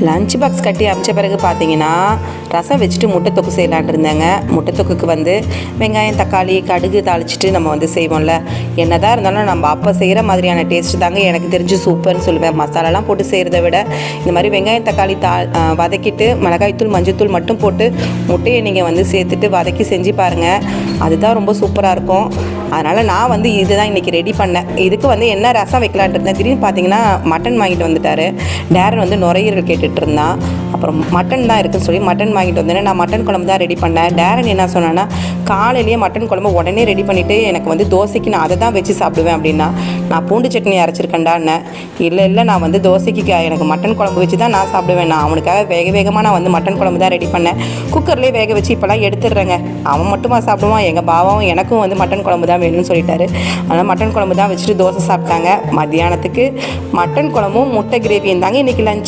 Lunch box கட்டி அமிச்ச பிறகு பார்த்தீங்கன்னா ரசம் வச்சுட்டு முட்டை தொக்கு செய்யலான் இருந்தேங்க. முட்டை தொக்குக்கு வந்து வெங்காயம் தக்காளி கடுகு தாளிச்சிட்டு நம்ம வந்து செய்வோம்ல, என்னதான் இருந்தாலும் நம்ம அப்போ செய்கிற மாதிரியான டேஸ்ட்டு தாங்க எனக்கு தெரிஞ்சு சூப்பர்னு சொல்லுவேன். மசாலாலாம் போட்டு செய்கிறத விட இந்த மாதிரி வெங்காயம் தக்காளி வதக்கிட்டு மிளகாய்த்தூள் மஞ்சள்தூள் மட்டும் போட்டு முட்டையை நீங்கள் வந்து சேர்த்துட்டு வதக்கி செஞ்சு பாருங்கள், அதுதான் ரொம்ப சூப்பராக இருக்கும். அதனால் நான் வந்து இதுதான் இன்றைக்கி ரெடி பண்ணேன். இதுக்கு வந்து என்ன ரசம் வைக்கலான்ட்டு இருந்தேன். திடீர்னு பார்த்தீங்கன்னா மட்டன் வாங்கிட்டு வந்துட்டார். டேரன் வந்து நுரையீரல் கேட்டுட்டு இருந்தான். அப்புறம் மட்டன் தான் இருக்குன்னு சொல்லி மட்டன் வாங்கிட்டு வந்தேன். நான் மட்டன் குழம்பு தான் ரெடி பண்ணேன். டேரன் என்ன சொன்னான்னா, காலையிலேயே மட்டன் குழம்பு உடனே ரெடி பண்ணிவிட்டு எனக்கு வந்து தோசைக்கு நான் அதை தான் வச்சு சாப்பிடுவேன் அப்படின்னா, நான் பூண்டு சட்னி அரைச்சிருக்கேன்டான்னு. இல்லை நான் வந்து தோசைக்கு எனக்கு மட்டன் குழம்பு வச்சு தான் நான் சாப்பிடுவேன். நான் அவனுக்காக வேகமாக நான் வந்து மட்டன் குழம்பு தான் ரெடி பண்ணேன். குக்கர்லேயே வேக வச்சு இப்போலாம் எடுத்துடுறேங்க. அவன் மட்டுமா சாப்பிடுவான், எங்கள் பாவாவும் எனக்கும் வந்து மட்டன் குழம்பு தான் வேணும்னு சொல்லிட்டாரு. அதனால் மட்டன் குழம்பு தான் வச்சுட்டு தோசை சாப்பிட்டாங்க. மத்தியானத்துக்கு மட்டன் குழம்பும் முட்டை கிரேவியும் தாங்க இன்றைக்கி லஞ்ச்.